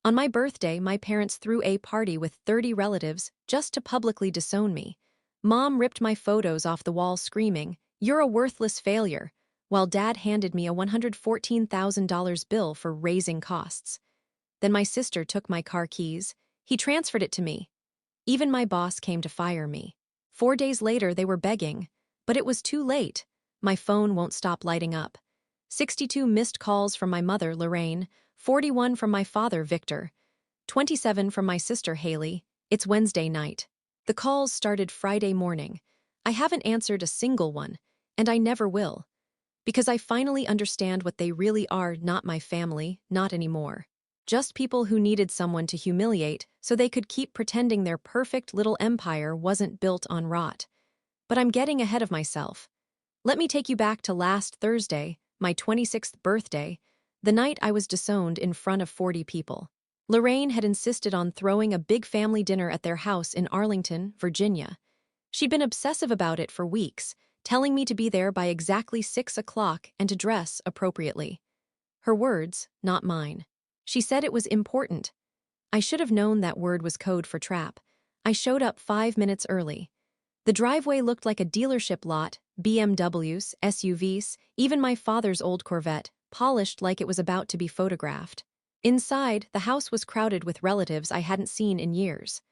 On my birthday, my parents threw a party with 30 relatives just to publicly disown me. Mom ripped my photos off the wall screaming, "You're a worthless failure," while Dad handed me a $114,000 bill for raising costs. Then my sister took my car keys. He transferred it to me. Even my boss came to fire me. 4 days later, they were begging. But it was too late. My phone won't stop lighting up. 62 missed calls from my mother, Lorraine, 41 from my father, Victor, 27 from my sister, Haley. It's Wednesday night. The calls started Friday morning. I haven't answered a single one, and I never will. Because I finally understand what they really are, not my family, not anymore. Just people who needed someone to humiliate so they could keep pretending their perfect little empire wasn't built on rot. But I'm getting ahead of myself. Let me take you back to last Thursday, my 26th birthday, the night I was disowned in front of 40 people. Lorraine had insisted on throwing a big family dinner at their house in Arlington, Virginia. She'd been obsessive about it for weeks, telling me to be there by exactly 6 o'clock and to dress appropriately. Her words, not mine. She said it was important. I should have known that word was code for trap. I showed up 5 minutes early. The driveway looked like a dealership lot, BMWs, SUVs, even my father's old Corvette, polished like it was about to be photographed. Inside, the house was crowded with relatives I hadn't seen in years.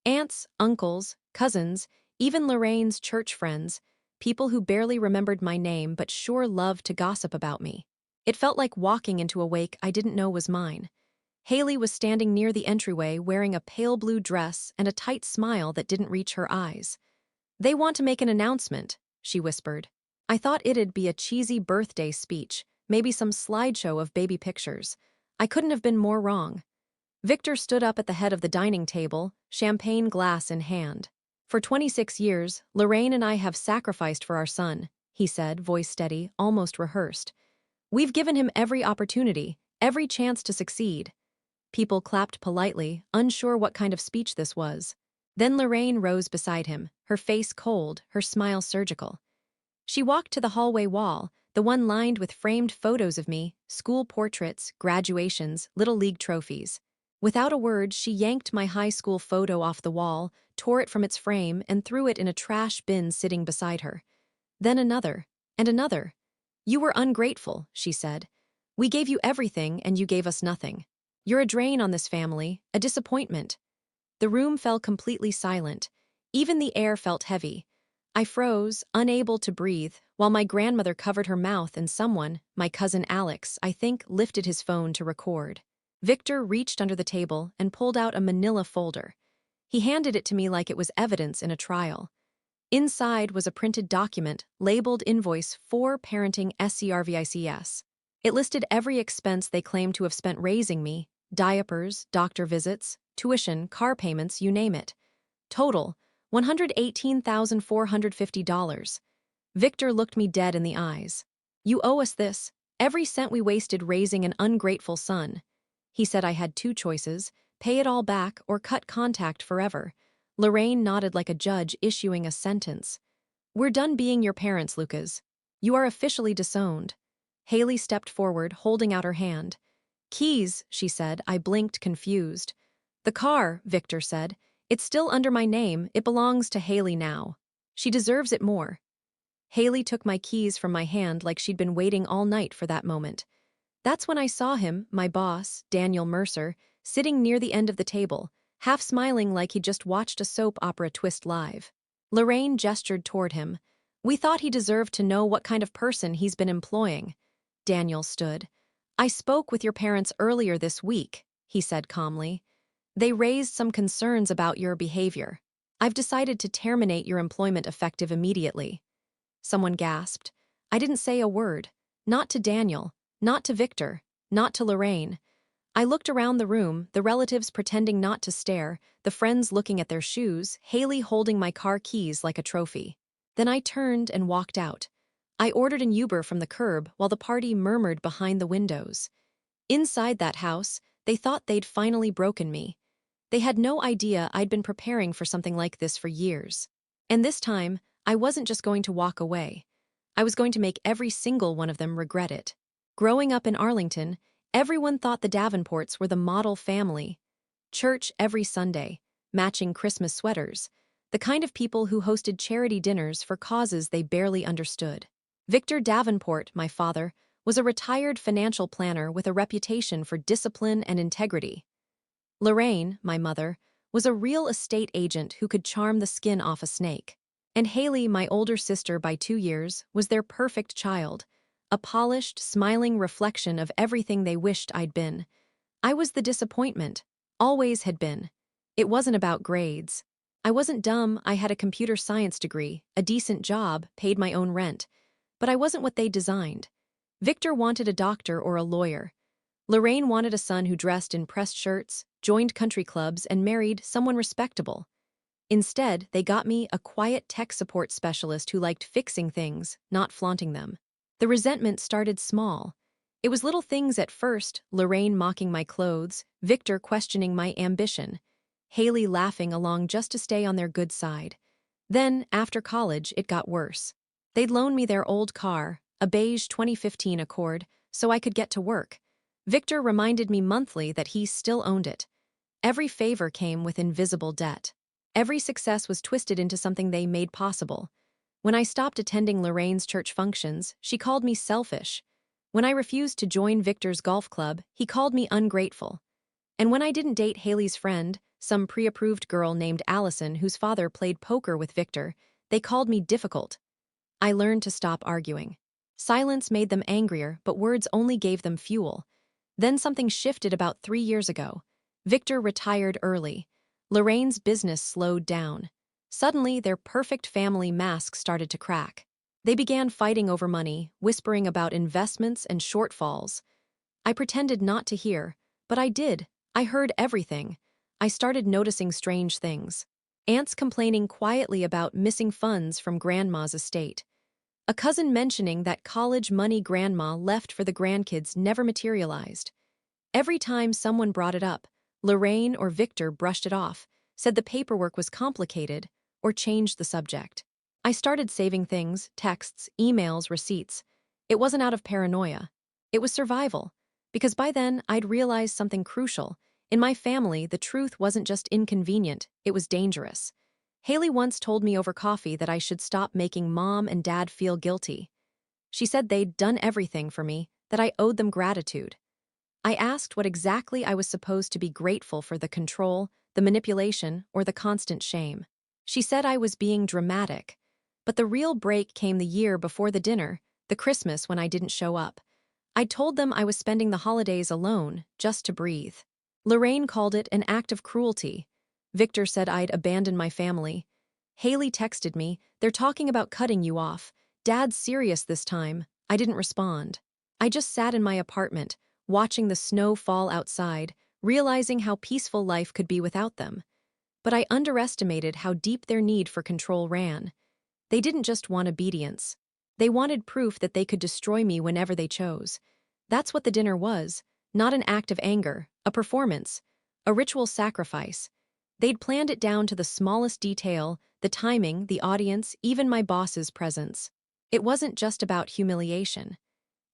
Aunts, uncles, cousins, even Lorraine's church friends, people who barely remembered my name but sure loved to gossip about me. It felt like walking into a wake I didn't know was mine. Haley was standing near the entryway wearing a pale blue dress and a tight smile that didn't reach her eyes. "They want to make an announcement," she whispered. I thought it'd be a cheesy birthday speech, maybe some slideshow of baby pictures. I couldn't have been more wrong. Victor stood up at the head of the dining table, champagne glass in hand. "For 26 years, Lorraine and I have sacrificed for our son," he said, voice steady, almost rehearsed. "We've given him every opportunity, every chance to succeed." People clapped politely, unsure what kind of speech this was. Then Lorraine rose beside him, her face cold, her smile surgical. She walked to the hallway wall, the one lined with framed photos of me, school portraits, graduations, little league trophies. Without a word, she yanked my high school photo off the wall, tore it from its frame, and threw it in a trash bin sitting beside her. Then another, and another. "You were ungrateful," she said. "We gave you everything, and you gave us nothing. You're a drain on this family, a disappointment." The room fell completely silent. Even the air felt heavy. I froze, unable to breathe, while my grandmother covered her mouth and someone, my cousin Alex, I think, lifted his phone to record. Victor reached under the table and pulled out a manila folder. He handed it to me like it was evidence in a trial. Inside was a printed document labeled Invoice for Parenting SCRVICS. It listed every expense they claimed to have spent raising me: diapers, doctor visits, tuition, car payments, you name it. Total, $118,450. Victor looked me dead in the eyes. "You owe us this, every cent we wasted raising an ungrateful son." He said I had two choices: pay it all back or cut contact forever. Lorraine nodded like a judge issuing a sentence. "We're done being your parents, Lucas. You are officially disowned." Haley stepped forward, holding out her hand. "Keys," she said. I blinked, confused. "The car," Victor said. "It's still under my name. It belongs to Haley now. She deserves it more." Haley took my keys from my hand like she'd been waiting all night for that moment. That's when I saw him, my boss, Daniel Mercer, sitting near the end of the table, half smiling like he'd just watched a soap opera twist live. Lorraine gestured toward him. "We thought he deserved to know what kind of person he's been employing." Daniel stood. "I spoke with your parents earlier this week," he said calmly. "They raised some concerns about your behavior. I've decided to terminate your employment effective immediately." Someone gasped. I didn't say a word. Not to Daniel, not to Victor, not to Lorraine. I looked around the room, the relatives pretending not to stare, the friends looking at their shoes, Haley holding my car keys like a trophy. Then I turned and walked out. I ordered an Uber from the curb while the party murmured behind the windows. Inside that house, they thought they'd finally broken me. They had no idea I'd been preparing for something like this for years. And this time, I wasn't just going to walk away. I was going to make every single one of them regret it. Growing up in Arlington, Everyone thought the Davenports were the model family. Church every Sunday, matching Christmas sweaters, the kind of people who hosted charity dinners for causes they barely understood. Victor Davenport, my father, was a retired financial planner with a reputation for discipline and integrity. Lorraine, my mother, was a real estate agent who could charm the skin off a snake. And Haley, my older sister by 2 years, was their perfect child, a polished, smiling reflection of everything they wished I'd been. I was the disappointment, always had been. It wasn't about grades. I wasn't dumb, I had a computer science degree, a decent job, paid my own rent. But I wasn't what they designed. Victor wanted a doctor or a lawyer. Lorraine wanted a son who dressed in pressed shirts, joined country clubs, and married someone respectable. Instead, they got me a quiet tech support specialist who liked fixing things, not flaunting them. The resentment started small. It was little things at first, Lorraine mocking my clothes, Victor questioning my ambition, Haley laughing along just to stay on their good side. Then, after college, it got worse. They'd loan me their old car, a beige 2015 Accord, so I could get to work. Victor reminded me monthly that he still owned it. Every favor came with invisible debt. Every success was twisted into something they made possible. When I stopped attending Lorraine's church functions, she called me selfish. When I refused to join Victor's golf club, he called me ungrateful. And when I didn't date Haley's friend, some pre-approved girl named Allison whose father played poker with Victor, they called me difficult. I learned to stop arguing. Silence made them angrier, but words only gave them fuel. Then something shifted about 3 years ago. Victor retired early. Lorraine's business slowed down. Suddenly, their perfect family mask started to crack. They began fighting over money, whispering about investments and shortfalls. I pretended not to hear, but I did. I heard everything. I started noticing strange things. Aunts complaining quietly about missing funds from grandma's estate. A cousin mentioning that college money grandma left for the grandkids never materialized. Every time someone brought it up, Lorraine or Victor brushed it off, said the paperwork was complicated, or changed the subject. I started saving things, texts, emails, receipts. It wasn't out of paranoia. It was survival. Because by then, I'd realized something crucial. In my family, the truth wasn't just inconvenient, it was dangerous. Haley once told me over coffee that I should stop making Mom and Dad feel guilty. She said they'd done everything for me, that I owed them gratitude. I asked what exactly I was supposed to be grateful for: the control, the manipulation, or the constant shame. She said I was being dramatic. But the real break came the year before the dinner, the Christmas when I didn't show up. I told them I was spending the holidays alone, just to breathe. Lorraine called it an act of cruelty. Victor said I'd abandoned my family. Haley texted me, "They're talking about cutting you off. Dad's serious this time." I didn't respond. I just sat in my apartment, watching the snow fall outside, realizing how peaceful life could be without them. But I underestimated how deep their need for control ran. They didn't just want obedience. They wanted proof that they could destroy me whenever they chose. That's what the dinner was, not an act of anger, a performance, a ritual sacrifice. They'd planned it down to the smallest detail, the timing, the audience, even my boss's presence. It wasn't just about humiliation.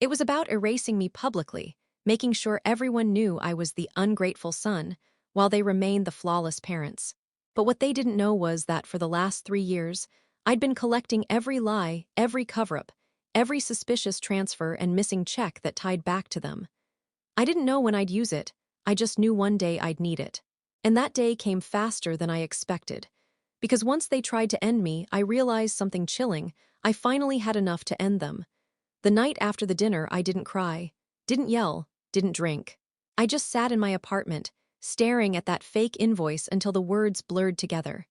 It was about erasing me publicly, making sure everyone knew I was the ungrateful son, while they remained the flawless parents. But what they didn't know was that for the last 3 years, I'd been collecting every lie, every cover-up, every suspicious transfer and missing check that tied back to them. I didn't know when I'd use it, I just knew one day I'd need it. And that day came faster than I expected. Because once they tried to end me, I realized something chilling: I finally had enough to end them. The night after the dinner, I didn't cry, didn't yell, didn't drink. I just sat in my apartment, staring at that fake invoice until the words blurred together.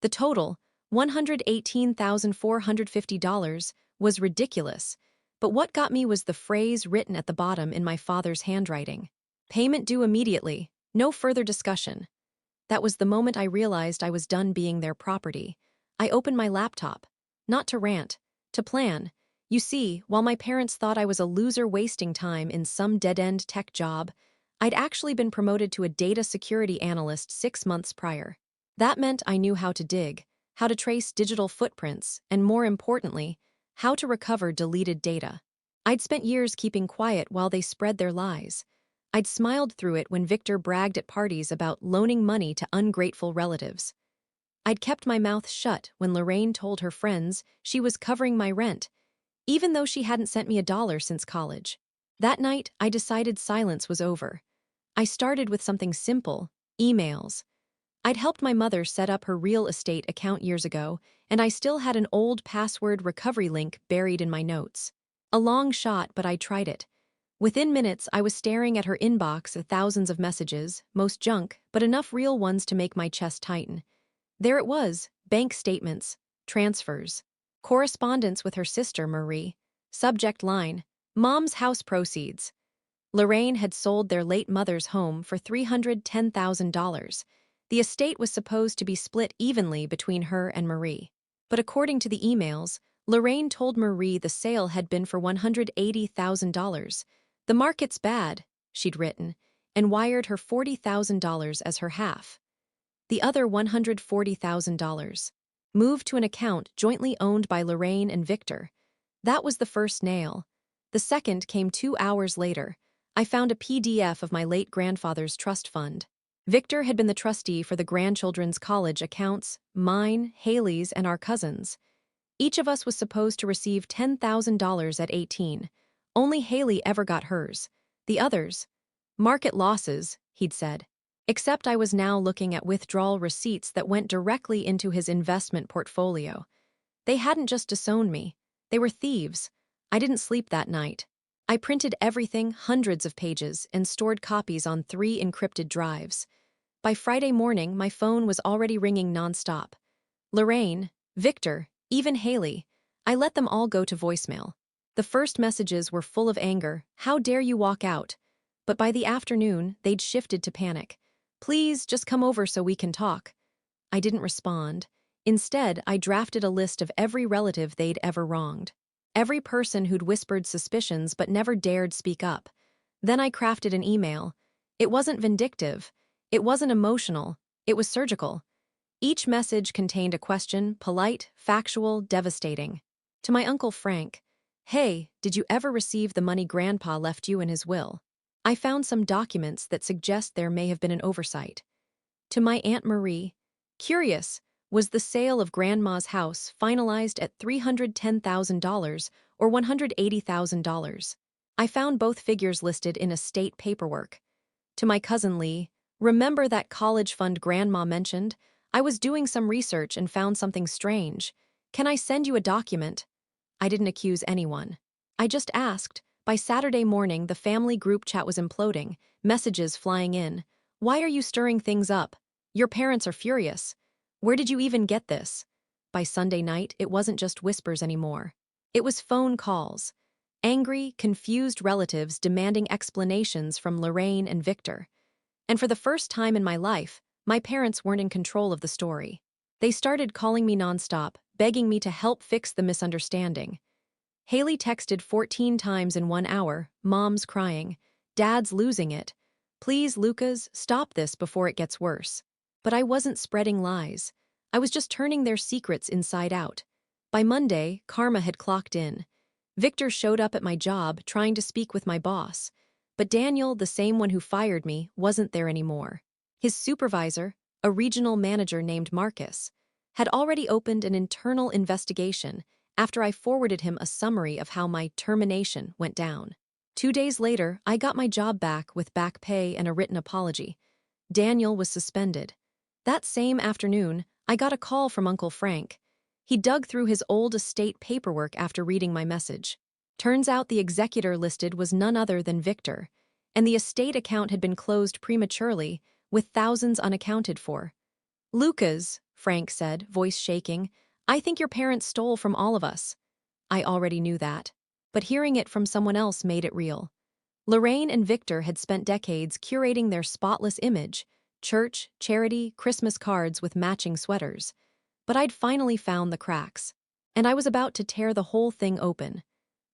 The total, $118,450, was ridiculous, but what got me was the phrase written at the bottom in my father's handwriting. Payment due immediately, no further discussion. That was the moment I realized I was done being their property. I opened my laptop. Not to rant, to plan. You see, while my parents thought I was a loser wasting time in some dead-end tech job, I'd actually been promoted to a data security analyst 6 months prior. That meant I knew how to dig, how to trace digital footprints, and more importantly, how to recover deleted data. I'd spent years keeping quiet while they spread their lies. I'd smiled through it when Victor bragged at parties about loaning money to ungrateful relatives. I'd kept my mouth shut when Lorraine told her friends she was covering my rent, even though she hadn't sent me $1 since college. That night, I decided silence was over. I started with something simple: emails. I'd helped my mother set up her real estate account years ago, and I still had an old password recovery link buried in my notes. A long shot, but I tried it. Within minutes, I was staring at her inbox of thousands of messages, most junk, but enough real ones to make my chest tighten. There it was: bank statements, transfers, correspondence with her sister Marie. Subject line: Mom's house proceeds. Lorraine had sold their late mother's home for $310,000. The estate was supposed to be split evenly between her and Marie. But according to the emails, Lorraine told Marie the sale had been for $180,000. The market's bad, she'd written, and wired her $40,000 as her half. The other $140,000 moved to an account jointly owned by Lorraine and Victor. That was the first nail. The second came 2 hours later. I found a PDF of my late grandfather's trust fund. Victor had been the trustee for the grandchildren's college accounts, mine, Haley's, and our cousins. Each of us was supposed to receive $10,000 at 18. Only Haley ever got hers. The others, market losses, he'd said. Except I was now looking at withdrawal receipts that went directly into his investment portfolio. They hadn't just disowned me. They were thieves. I didn't sleep that night. I printed everything, hundreds of pages, and stored copies on 3 encrypted drives. By Friday morning, my phone was already ringing nonstop. Lorraine, Victor, even Haley. I let them all go to voicemail. The first messages were full of anger. How dare you walk out? But by the afternoon, they'd shifted to panic. Please, just come over so we can talk. I didn't respond. Instead, I drafted a list of every relative they'd ever wronged. Every person who'd whispered suspicions but never dared speak up. Then I crafted an email. It wasn't vindictive. It wasn't emotional. It was surgical. Each message contained a question: polite, factual, devastating. To my Uncle Frank: Hey, did you ever receive the money Grandpa left you in his will? I found some documents that suggest there may have been an oversight. To my Aunt Marie: Curious, was the sale of Grandma's house finalized at $310,000 or $180,000? I found both figures listed in estate paperwork. To my cousin Lee: Remember that college fund Grandma mentioned? I was doing some research and found something strange. Can I send you a document? I didn't accuse anyone. I just asked. By Saturday morning, the family group chat was imploding, messages flying in. Why are you stirring things up? Your parents are furious. Where did you even get this? By Sunday night, it wasn't just whispers anymore. It was phone calls. Angry, confused relatives demanding explanations from Lorraine and Victor. And for the first time in my life, my parents weren't in control of the story. They started calling me nonstop, begging me to help fix the misunderstanding. Haley texted 14 times in 1 hour, Mom's crying, Dad's losing it. Please, Lucas, stop this before it gets worse. But I wasn't spreading lies. I was just turning their secrets inside out. By Monday, karma had clocked in. Victor showed up at my job trying to speak with my boss. But Daniel, the same one who fired me, wasn't there anymore. His supervisor, a regional manager named Marcus, had already opened an internal investigation after I forwarded him a summary of how my termination went down. 2 days later, I got my job back with back pay and a written apology. Daniel was suspended. That same afternoon, I got a call from Uncle Frank. He dug through his old estate paperwork after reading my message. Turns out the executor listed was none other than Victor, and the estate account had been closed prematurely, with thousands unaccounted for. Lucas, Frank said, voice shaking, I think your parents stole from all of us. I already knew that, but hearing it from someone else made it real. Lorraine and Victor had spent decades curating their spotless image: church, charity, Christmas cards with matching sweaters. But I'd finally found the cracks, and I was about to tear the whole thing open.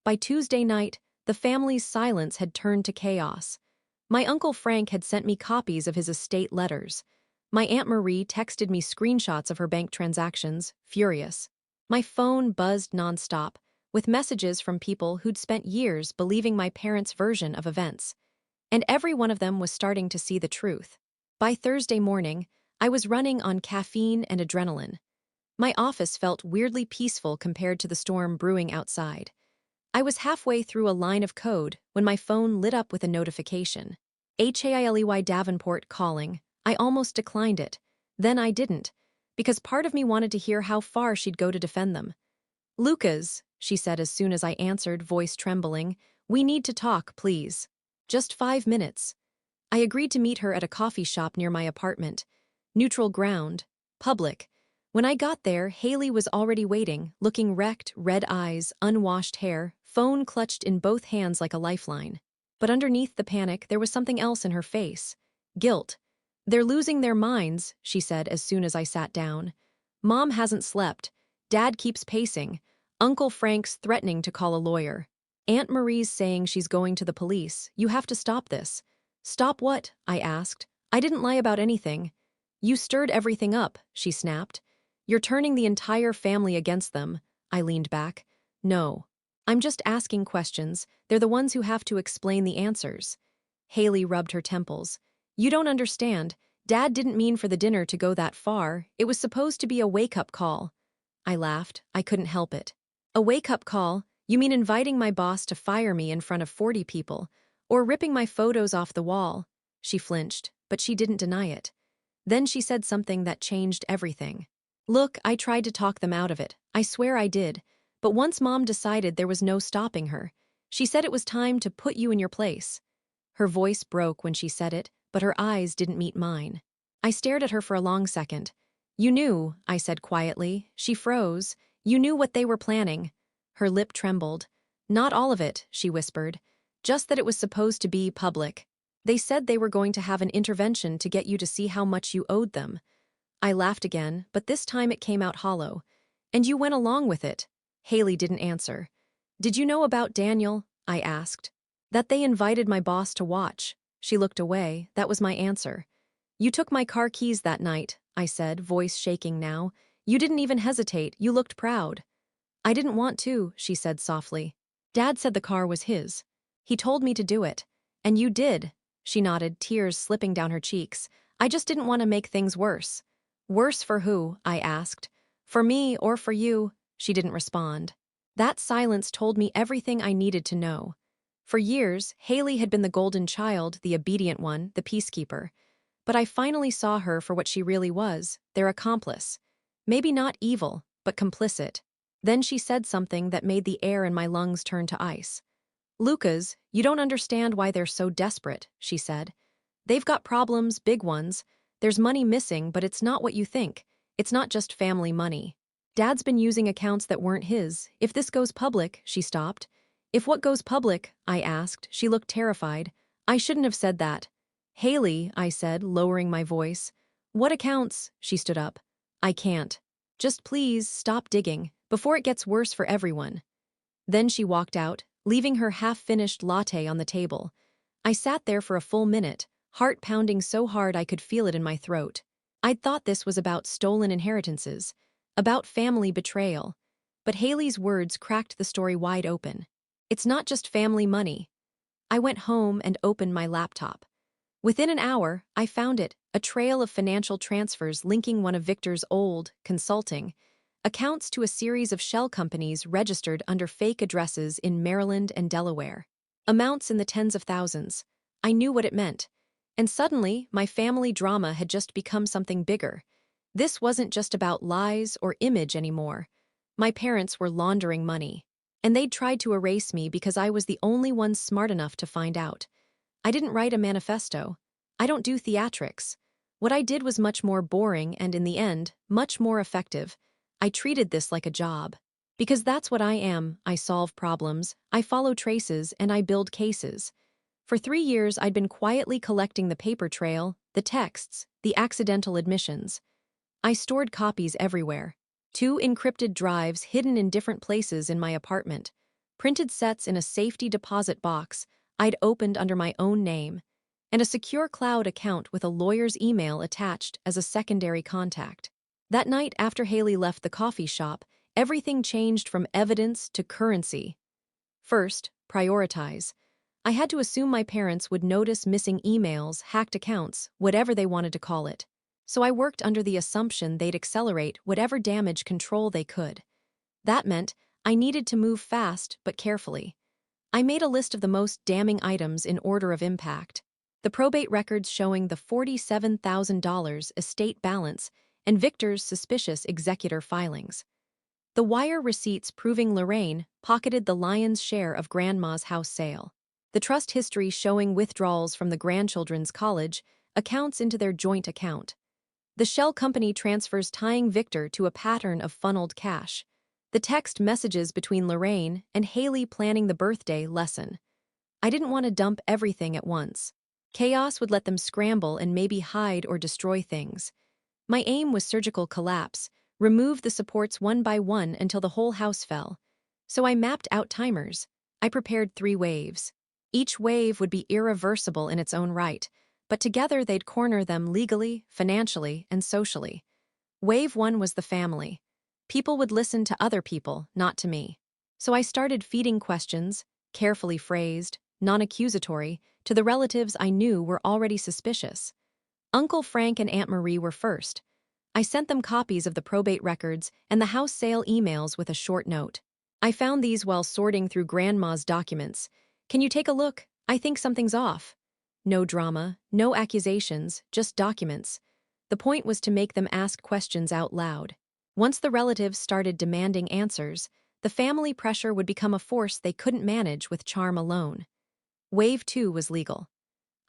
By Tuesday night, the family's silence had turned to chaos. My Uncle Frank had sent me copies of his estate letters. My Aunt Marie texted me screenshots of her bank transactions, furious. My phone buzzed nonstop. with messages from people who'd spent years believing my parents' version of events. And every one of them was starting to see the truth. By Thursday morning, I was running on caffeine and adrenaline. My office felt weirdly peaceful compared to the storm brewing outside. I was halfway through a line of code when my phone lit up with a notification. Hailey Davenport calling. I almost declined it. Then I didn't, because part of me wanted to hear how far she'd go to defend them. "Lucas," she said as soon as I answered, voice trembling, "we need to talk, please. Just 5 minutes." I agreed to meet her at a coffee shop near my apartment. Neutral ground. Public. When I got there, Haley was already waiting, looking wrecked, red eyes, unwashed hair, phone clutched in both hands like a lifeline. But underneath the panic, there was something else in her face. Guilt. "They're losing their minds," she said as soon as I sat down. "Mom hasn't slept. Dad keeps pacing. Uncle Frank's threatening to call a lawyer. Aunt Marie's saying she's going to the police. You have to stop this." "Stop what?" I asked. "I didn't lie about anything." "You stirred everything up," she snapped. "You're turning the entire family against them." I leaned back. "No. I'm just asking questions. They're the ones who have to explain the answers." Haley rubbed her temples. "You don't understand. Dad didn't mean for the dinner to go that far. It was supposed to be a wake-up call." I laughed. I couldn't help it. "A wake-up call? You mean inviting my boss to fire me in front of 40 people? Or ripping my photos off the wall?" She flinched, but she didn't deny it. Then she said something that changed everything. "Look, I tried to talk them out of it. I swear I did. But once Mom decided, there was no stopping her. She said it was time to put you in your place." Her voice broke when she said it, but her eyes didn't meet mine. I stared at her for a long second. "You knew," I said quietly. She froze. "You knew what they were planning." Her lip trembled. "Not all of it," she whispered. "Just that it was supposed to be public. They said they were going to have an intervention to get you to see how much you owed them." I laughed again, but this time it came out hollow. "And you went along with it." Haley didn't answer. "Did you know about Daniel?" I asked. "That they invited my boss to watch." She looked away. That was my answer. "You took my car keys that night," I said, voice shaking now. "You didn't even hesitate. You looked proud." "I didn't want to," she said softly. "Dad said the car was his. He told me to do it. And you did." She nodded, tears slipping down her cheeks. "I just didn't want to make things worse." "Worse for who?" I asked. "For me or for you?" She didn't respond. That silence told me everything I needed to know. For years, Haley had been the golden child, the obedient one, the peacekeeper. But I finally saw her for what she really was, their accomplice. Maybe not evil, but complicit. Then she said something that made the air in my lungs turn to ice. "Lucas, you don't understand why they're so desperate," she said. "They've got problems, big ones. There's money missing, but it's not what you think. It's not just family money. Dad's been using accounts that weren't his. If this goes public," she stopped. "If what goes public?" I asked. She looked terrified. "I shouldn't have said that." "Haley," I said, lowering my voice. "What accounts?" She stood up. "I can't. Just please stop digging, before it gets worse for everyone." Then she walked out, leaving her half-finished latte on the table. I sat there for a full minute, heart pounding so hard I could feel it in my throat. I'd thought this was about stolen inheritances, about family betrayal. But Haley's words cracked the story wide open. It's not just family money. I went home and opened my laptop. Within an hour, I found it, a trail of financial transfers linking one of Victor's old, consulting, accounts to a series of shell companies registered under fake addresses in Maryland and Delaware. Amounts in the tens of thousands. I knew what it meant. And suddenly, my family drama had just become something bigger. This wasn't just about lies or image anymore. My parents were laundering money. And they'd tried to erase me because I was the only one smart enough to find out. I didn't write a manifesto. I don't do theatrics. What I did was much more boring and, in the end, much more effective. I treated this like a job. Because that's what I am. I solve problems, I follow traces, and I build cases. For 3 years, I'd been quietly collecting the paper trail, the texts, the accidental admissions. I stored copies everywhere. 2 encrypted drives hidden in different places in my apartment. Printed sets in a safety deposit box I'd opened under my own name. And a secure cloud account with a lawyer's email attached as a secondary contact. That night after Haley left the coffee shop, everything changed from evidence to currency. First, prioritize. I had to assume my parents would notice missing emails, hacked accounts, whatever they wanted to call it. So I worked under the assumption they'd accelerate whatever damage control they could. That meant I needed to move fast but carefully. I made a list of the most damning items in order of impact. The probate records showing the $47,000 estate balance and Victor's suspicious executor filings. The wire receipts proving Lorraine pocketed the lion's share of Grandma's house sale. The trust history showing withdrawals from the grandchildren's college accounts into their joint account. The shell company transfers tying Victor to a pattern of funneled cash. The text messages between Lorraine and Haley planning the birthday lesson. I didn't want to dump everything at once. Chaos would let them scramble and maybe hide or destroy things. My aim was surgical collapse, remove the supports one by one until the whole house fell. So I mapped out timers. I prepared 3 waves. Each wave would be irreversible in its own right, but together they'd corner them legally, financially, and socially. Wave 1 was the family. People would listen to other people, not to me. So I started feeding questions, carefully phrased, non-accusatory, to the relatives I knew were already suspicious. Uncle Frank and Aunt Marie were first. I sent them copies of the probate records and the house sale emails with a short note. I found these while sorting through Grandma's documents. Can you take a look? I think something's off. No drama, no accusations, just documents. The point was to make them ask questions out loud. Once the relatives started demanding answers, the family pressure would become a force they couldn't manage with charm alone. Wave 2 was legal.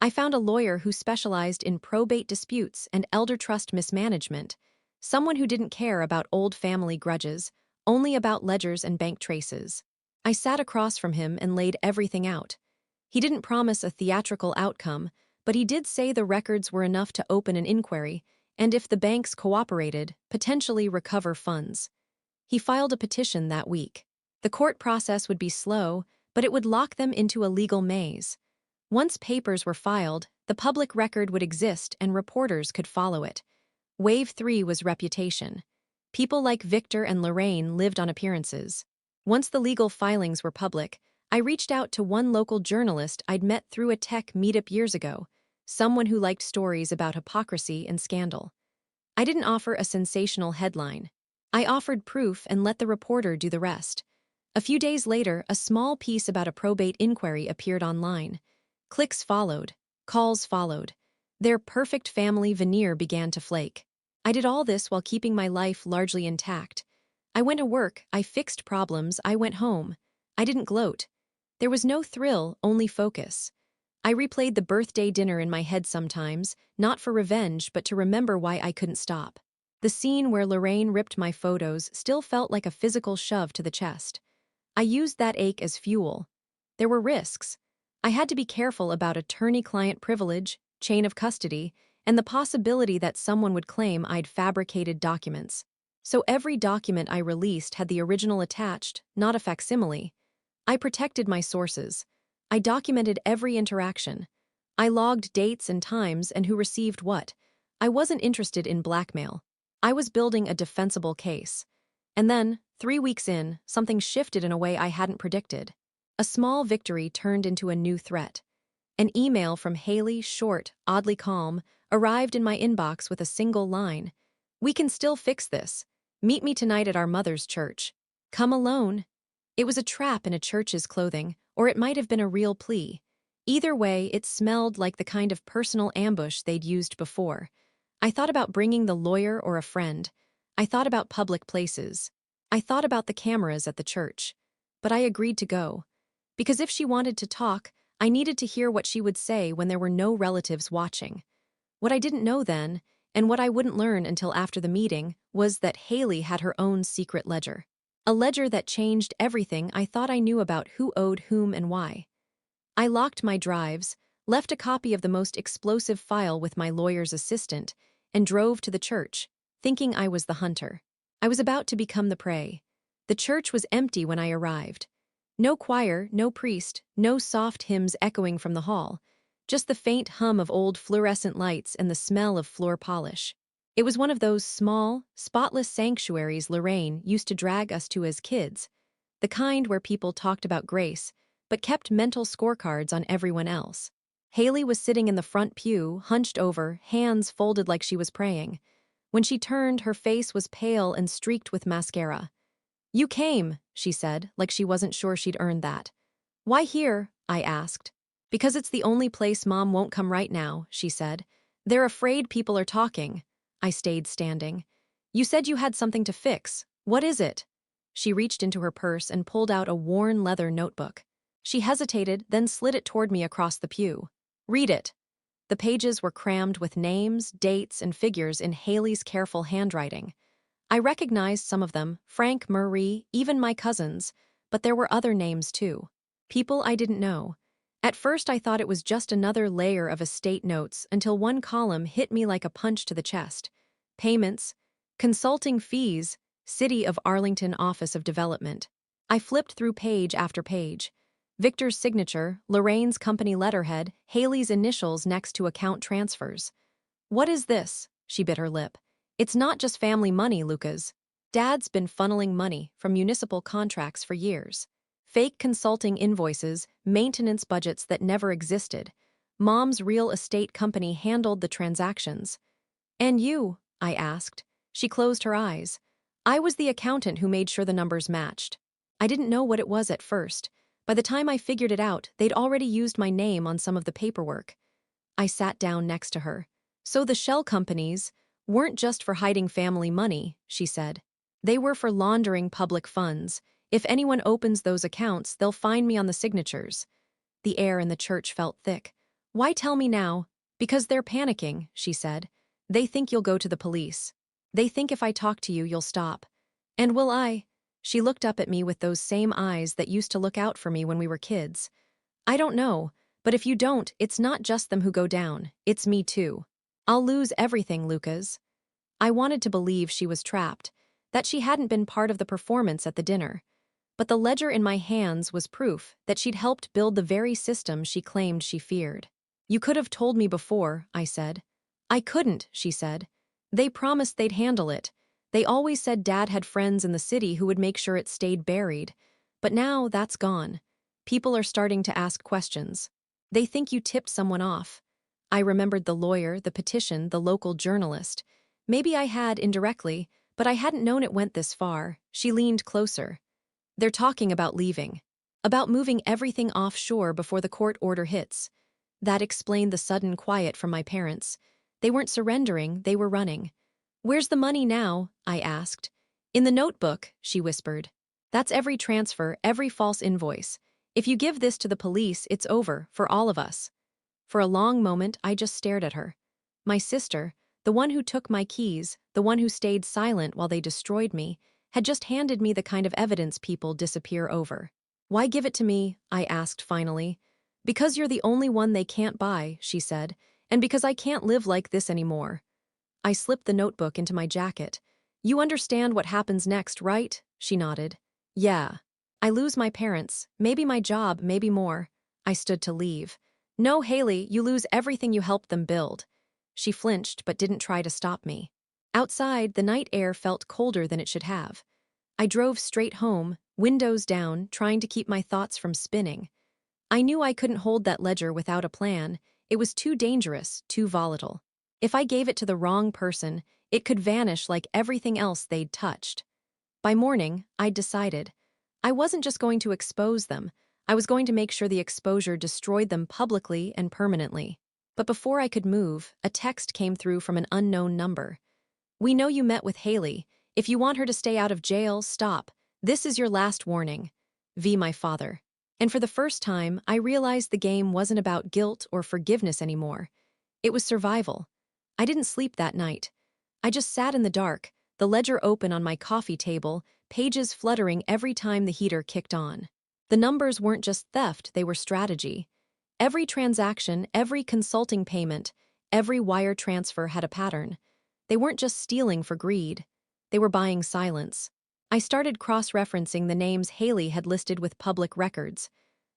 I found a lawyer who specialized in probate disputes and elder trust mismanagement, someone who didn't care about old family grudges, only about ledgers and bank traces. I sat across from him and laid everything out. He didn't promise a theatrical outcome, but he did say the records were enough to open an inquiry, and if the banks cooperated, potentially recover funds. He filed a petition that week. The court process would be slow, but it would lock them into a legal maze. Once papers were filed, the public record would exist and reporters could follow it. Wave 3 was reputation. People like Victor and Lorraine lived on appearances. Once the legal filings were public, I reached out to one local journalist I'd met through a tech meetup years ago, someone who liked stories about hypocrisy and scandal. I didn't offer a sensational headline. I offered proof and let the reporter do the rest. A few days later, a small piece about a probate inquiry appeared online. Clicks followed. Calls followed. Their perfect family veneer began to flake. I did all this while keeping my life largely intact. I went to work, I fixed problems, I went home. I didn't gloat. There was no thrill, only focus. I replayed the birthday dinner in my head sometimes, not for revenge, but to remember why I couldn't stop. The scene where Lorraine ripped my photos still felt like a physical shove to the chest. I used that ache as fuel. There were risks. I had to be careful about attorney-client privilege, chain of custody, and the possibility that someone would claim I'd fabricated documents. So every document I released had the original attached, not a facsimile. I protected my sources. I documented every interaction. I logged dates and times and who received what. I wasn't interested in blackmail. I was building a defensible case. And then, 3 weeks in, something shifted in a way I hadn't predicted. A small victory turned into a new threat. An email from Haley, short, oddly calm, arrived in my inbox with a single line. "We can still fix this. Meet me tonight at our mother's church. Come alone." It was a trap in a church's clothing, or it might have been a real plea. Either way, it smelled like the kind of personal ambush they'd used before. I thought about bringing the lawyer or a friend. I thought about public places. I thought about the cameras at the church. But I agreed to go. Because if she wanted to talk, I needed to hear what she would say when there were no relatives watching. What I didn't know then, and what I wouldn't learn until after the meeting, was that Haley had her own secret ledger. A ledger that changed everything I thought I knew about who owed whom and why. I locked my drives, left a copy of the most explosive file with my lawyer's assistant, and drove to the church, thinking I was the hunter. I was about to become the prey. The church was empty when I arrived. No choir, no priest, no soft hymns echoing from the hall, just the faint hum of old fluorescent lights and the smell of floor polish. It was one of those small, spotless sanctuaries Lorraine used to drag us to as kids, the kind where people talked about grace, but kept mental scorecards on everyone else. Haley was sitting in the front pew, hunched over, hands folded like she was praying. When she turned, her face was pale and streaked with mascara. "You came," she said, like she wasn't sure she'd earned that. "Why here?" I asked. "Because it's the only place Mom won't come right now," she said. "They're afraid people are talking." I stayed standing. "You said you had something to fix. What is it?" She reached into her purse and pulled out a worn leather notebook. She hesitated, then slid it toward me across the pew. "Read it." The pages were crammed with names, dates, and figures in Haley's careful handwriting. I recognized some of them, Frank, Marie, even my cousins, but there were other names too. People I didn't know. At first I thought it was just another layer of estate notes until one column hit me like a punch to the chest. Payments, consulting fees, City of Arlington Office of Development. I flipped through page after page. Victor's signature, Lorraine's company letterhead, Haley's initials next to account transfers. "What is this?" She bit her lip. "It's not just family money, Lucas. Dad's been funneling money from municipal contracts for years. Fake consulting invoices, maintenance budgets that never existed. Mom's real estate company handled the transactions." "And you?" I asked. She closed her eyes. "I was the accountant who made sure the numbers matched. I didn't know what it was at first. By the time I figured it out, they'd already used my name on some of the paperwork." I sat down next to her. "So the shell companies weren't just for hiding family money," she said. "They were for laundering public funds. If anyone opens those accounts, they'll find me on the signatures." The air in the church felt thick. "Why tell me now?" "Because they're panicking," she said. "They think you'll go to the police. They think if I talk to you, you'll stop." "And will I?" She looked up at me with those same eyes that used to look out for me when we were kids. "I don't know, but if you don't, it's not just them who go down, it's me too. I'll lose everything, Lucas." I wanted to believe she was trapped, that she hadn't been part of the performance at the dinner. But the ledger in my hands was proof that she'd helped build the very system she claimed she feared. "You could have told me before," I said. "I couldn't," she said. "They promised they'd handle it. They always said Dad had friends in the city who would make sure it stayed buried. But now that's gone. People are starting to ask questions. They think you tipped someone off." I remembered the lawyer, the petition, the local journalist. Maybe I had indirectly, but I hadn't known it went this far. She leaned closer. "They're talking about leaving. About moving everything offshore before the court order hits." That explained the sudden quiet from my parents. They weren't surrendering, they were running. "Where's the money now?" I asked. "In the notebook," she whispered. "That's every transfer, every false invoice. If you give this to the police, it's over, for all of us." For a long moment, I just stared at her. My sister, the one who took my keys, the one who stayed silent while they destroyed me, had just handed me the kind of evidence people disappear over. "Why give it to me?" I asked finally. "Because you're the only one they can't buy," she said, "and because I can't live like this anymore." I slipped the notebook into my jacket. "You understand what happens next, right?" She nodded. "Yeah. I lose my parents, maybe my job, maybe more." I stood to leave. "No, Haley, you lose everything you helped them build." She flinched but didn't try to stop me. Outside, the night air felt colder than it should have. I drove straight home, windows down, trying to keep my thoughts from spinning. I knew I couldn't hold that ledger without a plan. It was too dangerous, too volatile. If I gave it to the wrong person, it could vanish like everything else they'd touched. By morning, I'd decided. I wasn't just going to expose them. I was going to make sure the exposure destroyed them publicly and permanently. But before I could move, a text came through from an unknown number. "We know you met with Haley. If you want her to stay out of jail, stop. This is your last warning. V. My father." And for the first time, I realized the game wasn't about guilt or forgiveness anymore. It was survival. I didn't sleep that night. I just sat in the dark, the ledger open on my coffee table, pages fluttering every time the heater kicked on. The numbers weren't just theft, they were strategy. Every transaction, every consulting payment, every wire transfer had a pattern. They weren't just stealing for greed. They were buying silence. I started cross-referencing the names Haley had listed with public records.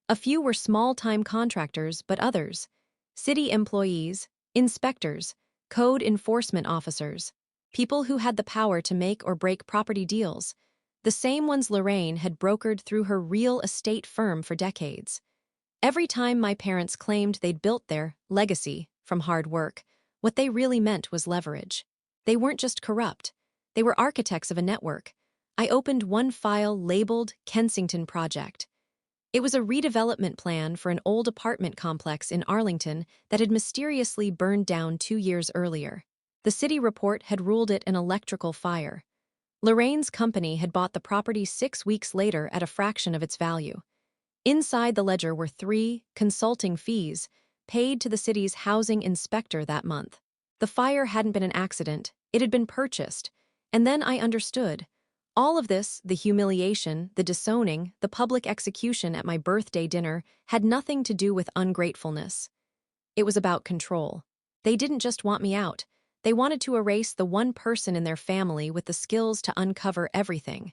A few were small-time contractors, but others, city employees, inspectors, code enforcement officers. people who had the power to make or break property deals, the same ones Lorraine had brokered through her real estate firm for decades. Every time my parents claimed they'd built their legacy from hard work, what they really meant was leverage. They weren't just corrupt, they were architects of a network. I opened one file labeled Kensington Project. It was a redevelopment plan for an old apartment complex in Arlington that had mysteriously burned down 2 years earlier. The city report had ruled it an electrical fire. Lorraine's company had bought the property 6 weeks later at a fraction of its value. Inside the ledger were 3 consulting fees paid to the city's housing inspector that month. The fire hadn't been an accident, it had been purchased. And then I understood. All of this, the humiliation, the disowning, the public execution at my birthday dinner, had nothing to do with ungratefulness. It was about control. They didn't just want me out. They wanted to erase the one person in their family with the skills to uncover everything.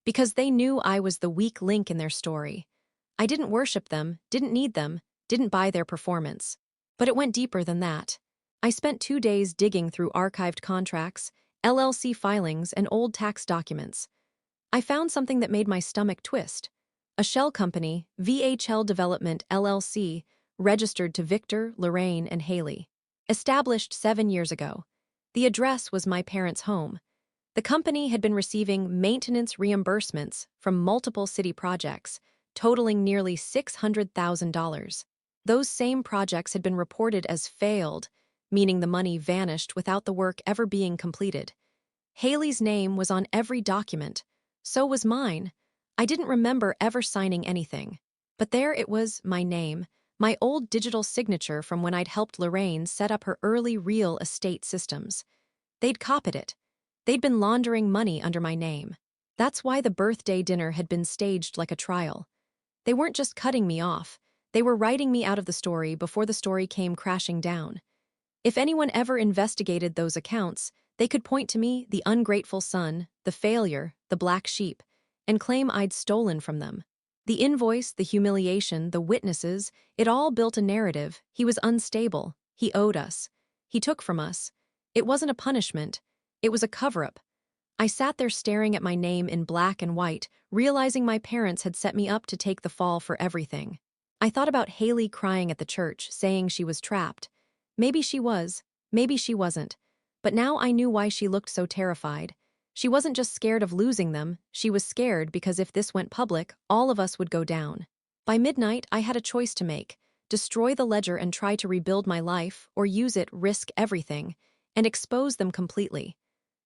Because they knew I was the weak link in their story. I didn't worship them, didn't need them, didn't buy their performance. But it went deeper than that. I spent 2 days digging through archived contracts, LLC filings, and old tax documents. I found something that made my stomach twist. A shell company, VHL Development LLC, registered to Victor, Lorraine, and Haley. Established 7 years ago. The address was my parents' home. The company had been receiving maintenance reimbursements from multiple city projects, totaling nearly $600,000. Those same projects had been reported as failed, meaning the money vanished without the work ever being completed. Haley's name was on every document. So was mine. I didn't remember ever signing anything. But there it was, my name, my old digital signature from when I'd helped Lorraine set up her early real estate systems. They'd copied it. They'd been laundering money under my name. That's why the birthday dinner had been staged like a trial. They weren't just cutting me off. They were writing me out of the story before the story came crashing down. If anyone ever investigated those accounts, they could point to me, the ungrateful son, the failure, the black sheep, and claim I'd stolen from them. The invoice, the humiliation, the witnesses, it all built a narrative. He was unstable. He owed us. He took from us. It wasn't a punishment. It was a cover-up. I sat there staring at my name in black and white, realizing my parents had set me up to take the fall for everything. I thought about Haley crying at the church, saying she was trapped. Maybe she was, maybe she wasn't. But now I knew why she looked so terrified. She wasn't just scared of losing them, she was scared because if this went public, all of us would go down. By midnight, I had a choice to make: destroy the ledger and try to rebuild my life, or use it, risk everything, and expose them completely.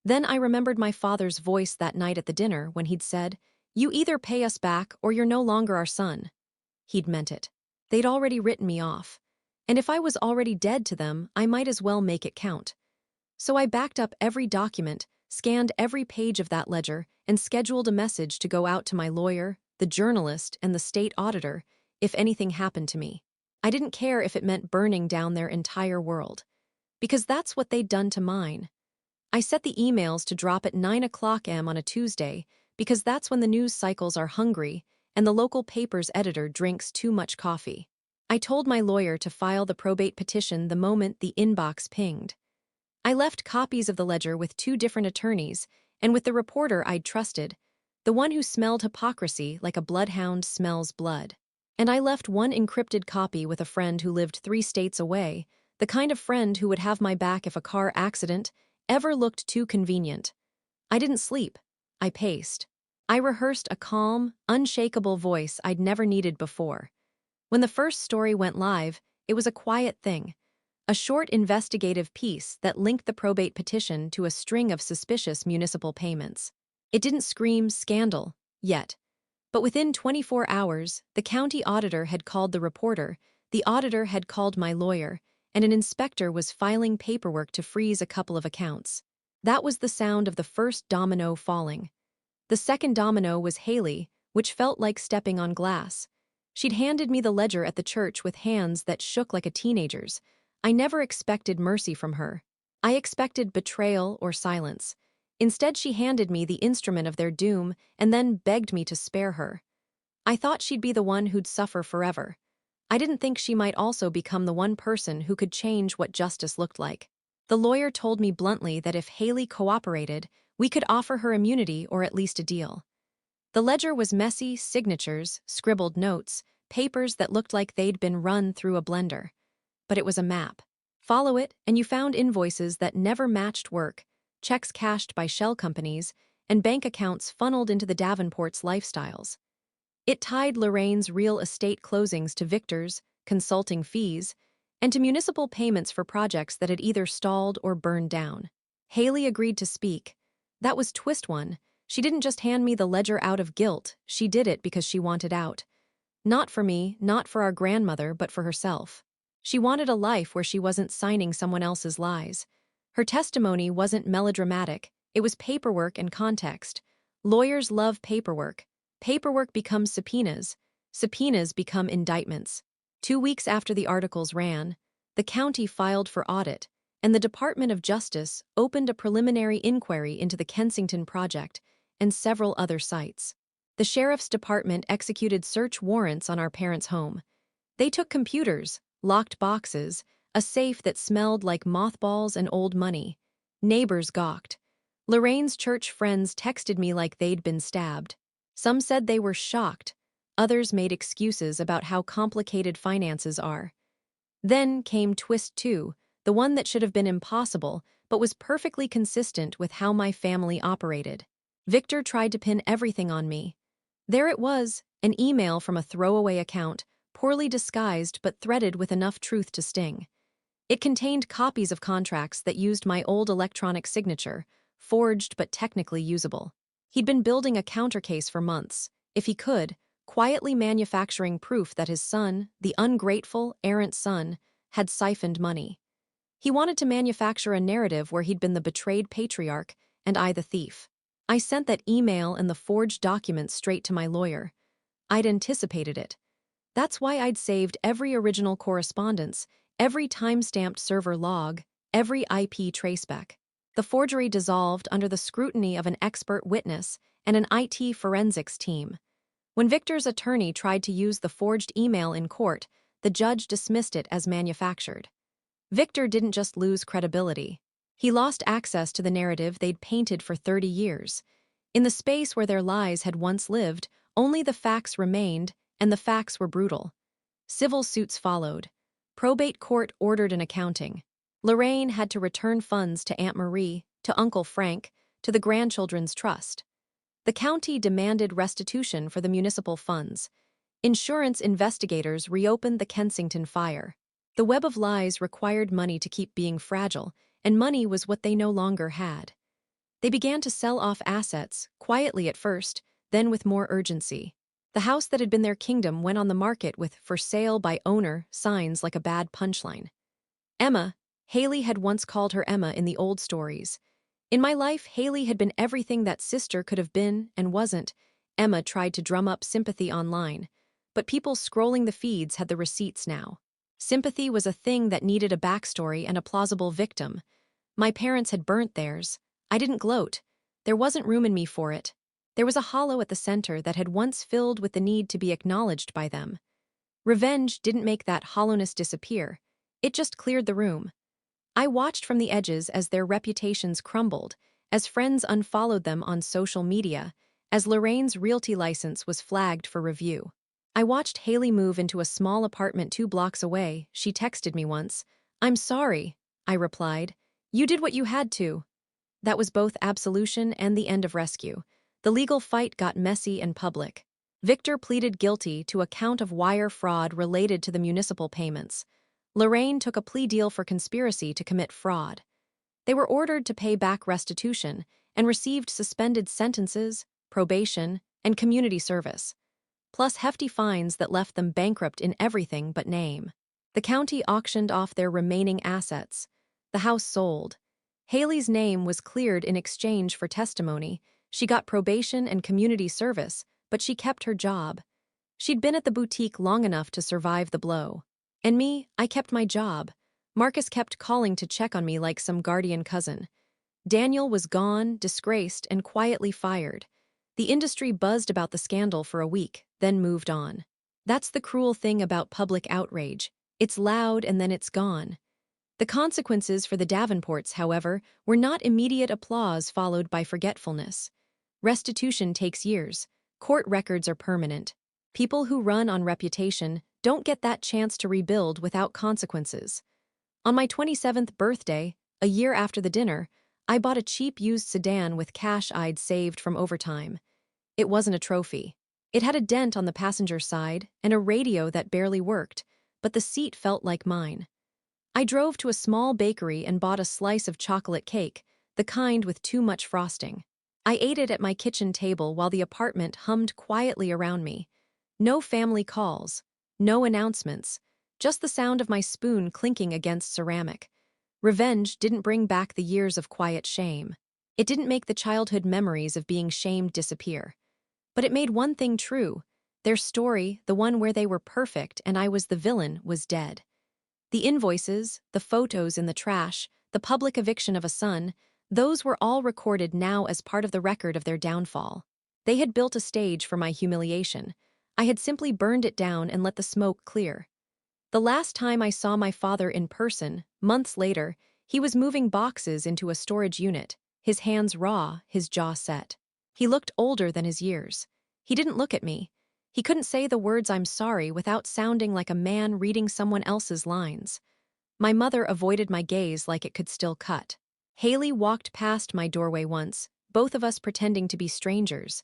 Then I remembered my father's voice that night at the dinner when he'd said, "You either pay us back or you're no longer our son." He'd meant it. They'd already written me off. And if I was already dead to them, I might as well make it count. So I backed up every document, scanned every page of that ledger, and scheduled a message to go out to my lawyer, the journalist, and the state auditor if anything happened to me. I didn't care if it meant burning down their entire world. Because that's what they'd done to mine. I set the emails to drop at 9 a.m. on a Tuesday because that's when the news cycles are hungry and the local paper's editor drinks too much coffee. I told my lawyer to file the probate petition the moment the inbox pinged. I left copies of the ledger with 2 different attorneys and with the reporter I'd trusted, the one who smelled hypocrisy like a bloodhound smells blood. And I left one encrypted copy with a friend who lived 3 states away, the kind of friend who would have my back if a car accident ever looked too convenient. I didn't sleep. I paced. I rehearsed a calm, unshakable voice I'd never needed before. When the first story went live, it was a quiet thing. A short investigative piece that linked the probate petition to a string of suspicious municipal payments. It didn't scream scandal, yet. But within 24 hours, the county auditor had called the reporter, the auditor had called my lawyer, and an inspector was filing paperwork to freeze a couple of accounts. That was the sound of the first domino falling. The second domino was Haley, which felt like stepping on glass. She'd handed me the ledger at the church with hands that shook like a teenager's. I never expected mercy from her. I expected betrayal or silence. Instead, she handed me the instrument of their doom and then begged me to spare her. I thought she'd be the one who'd suffer forever. I didn't think she might also become the one person who could change what justice looked like. The lawyer told me bluntly that if Haley cooperated, we could offer her immunity or at least a deal. The ledger was messy, signatures, scribbled notes, papers that looked like they'd been run through a blender. But it was a map. Follow it, and you found invoices that never matched work, checks cashed by shell companies, and bank accounts funneled into the Davenports' lifestyles. It tied Lorraine's real estate closings to Victor's, consulting fees, and to municipal payments for projects that had either stalled or burned down. Haley agreed to speak. That was twist one. She didn't just hand me the ledger out of guilt, she did it because she wanted out. Not for me, not for our grandmother, but for herself. She wanted a life where she wasn't signing someone else's lies. Her testimony wasn't melodramatic, it was paperwork and context. Lawyers love paperwork. Paperwork becomes subpoenas. Subpoenas become indictments. 2 weeks after the articles ran, the county filed for audit, and the Department of Justice opened a preliminary inquiry into the Kensington project and several other sites. The sheriff's department executed search warrants on our parents' home. They took computers, locked boxes, a safe that smelled like mothballs and old money. Neighbors gawked. Lorraine's church friends texted me like they'd been stabbed. Some said they were shocked. Others made excuses about how complicated finances are. Then came twist two, the one that should have been impossible, but was perfectly consistent with how my family operated. Victor tried to pin everything on me. There it was, an email from a throwaway account, poorly disguised but threaded with enough truth to sting. It contained copies of contracts that used my old electronic signature, forged but technically usable. He'd been building a countercase for months, if he could, quietly manufacturing proof that his son, the ungrateful, errant son, had siphoned money. He wanted to manufacture a narrative where he'd been the betrayed patriarch and I the thief. I sent that email and the forged documents straight to my lawyer. I'd anticipated it. That's why I'd saved every original correspondence, every time-stamped server log, every IP traceback. The forgery dissolved under the scrutiny of an expert witness and an IT forensics team. When Victor's attorney tried to use the forged email in court, the judge dismissed it as manufactured. Victor didn't just lose credibility. He lost access to the narrative they'd painted for 30 years. In the space where their lies had once lived, only the facts remained, and the facts were brutal. Civil suits followed. Probate court ordered an accounting. Lorraine had to return funds to Aunt Marie, to Uncle Frank, to the grandchildren's trust. The county demanded restitution for the municipal funds. Insurance investigators reopened the Kensington fire. The web of lies required money to keep being fragile, and money was what they no longer had. They began to sell off assets, quietly at first, then with more urgency. The house that had been their kingdom went on the market with "for sale by owner" signs like a bad punchline. Emma, Haley had once called her Emma in the old stories. In my life, Haley had been everything that sister could have been and wasn't. Emma tried to drum up sympathy online, but people scrolling the feeds had the receipts now. Sympathy was a thing that needed a backstory and a plausible victim. My parents had burnt theirs. I didn't gloat. There wasn't room in me for it. There was a hollow at the center that had once filled with the need to be acknowledged by them. Revenge didn't make that hollowness disappear. It just cleared the room. I watched from the edges as their reputations crumbled, as friends unfollowed them on social media, as Lorraine's realty license was flagged for review. I watched Haley move into a small apartment 2 blocks away. She texted me once. "I'm sorry," I replied. "You did what you had to." That was both absolution and the end of rescue. The legal fight got messy and public. Victor pleaded guilty to a count of wire fraud related to the municipal payments. Lorraine took a plea deal for conspiracy to commit fraud. They were ordered to pay back restitution and received suspended sentences, probation, and community service, plus hefty fines that left them bankrupt in everything but name. The county auctioned off their remaining assets. The house sold. Haley's name was cleared in exchange for testimony. She got probation and community service, but she kept her job. She'd been at the boutique long enough to survive the blow. And me, I kept my job. Marcus kept calling to check on me like some guardian cousin. Daniel was gone, disgraced, and quietly fired. The industry buzzed about the scandal for a week, then moved on. That's the cruel thing about public outrage. It's loud and then it's gone. The consequences for the Davenports, however, were not immediate applause followed by forgetfulness. Restitution takes years. Court records are permanent. People who run on reputation don't get that chance to rebuild without consequences. On my 27th birthday, a year after the dinner, I bought a cheap used sedan with cash I'd saved from overtime. It wasn't a trophy. It had a dent on the passenger side and a radio that barely worked, but the seat felt like mine. I drove to a small bakery and bought a slice of chocolate cake, the kind with too much frosting. I ate it at my kitchen table while the apartment hummed quietly around me. No family calls, no announcements, just the sound of my spoon clinking against ceramic. Revenge didn't bring back the years of quiet shame. It didn't make the childhood memories of being shamed disappear. But it made one thing true. Their story, the one where they were perfect and I was the villain, was dead. The invoices, the photos in the trash, the public eviction of a son, those were all recorded now as part of the record of their downfall. They had built a stage for my humiliation. I had simply burned it down and let the smoke clear. The last time I saw my father in person, months later, he was moving boxes into a storage unit, his hands raw, his jaw set. He looked older than his years. He didn't look at me. He couldn't say the words "I'm sorry" without sounding like a man reading someone else's lines. My mother avoided my gaze like it could still cut. Haley walked past my doorway once, both of us pretending to be strangers.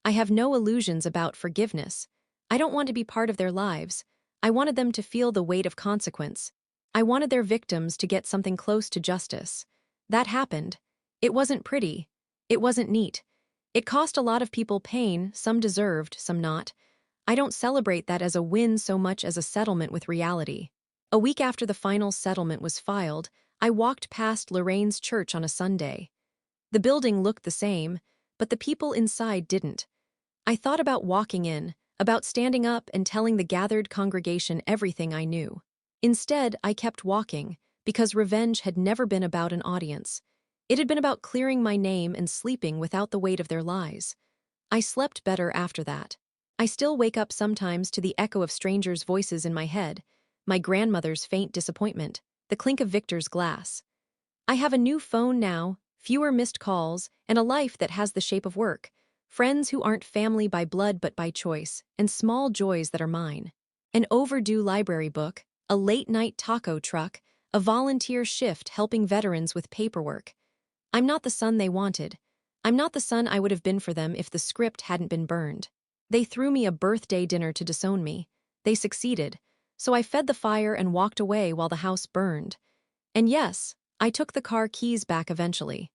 I have no illusions about forgiveness. I don't want to be part of their lives. I wanted them to feel the weight of consequence. I wanted their victims to get something close to justice. That happened. It wasn't pretty. It wasn't neat. It cost a lot of people pain, some deserved, some not. I don't celebrate that as a win so much as a settlement with reality. A week after the final settlement was filed, I walked past Lorraine's church on a Sunday. The building looked the same, but the people inside didn't. I thought about walking in, about standing up and telling the gathered congregation everything I knew. Instead, I kept walking, because revenge had never been about an audience. It had been about clearing my name and sleeping without the weight of their lies. I slept better after that. I still wake up sometimes to the echo of strangers' voices in my head, my grandmother's faint disappointment, the clink of Victor's glass. I have a new phone now, fewer missed calls, and a life that has the shape of work, friends who aren't family by blood but by choice, and small joys that are mine. An overdue library book, a late-night taco truck, a volunteer shift helping veterans with paperwork. I'm not the son they wanted. I'm not the son I would have been for them if the script hadn't been burned. They threw me a birthday dinner to disown me. They succeeded, so I fed the fire and walked away while the house burned. And yes, I took the car keys back eventually.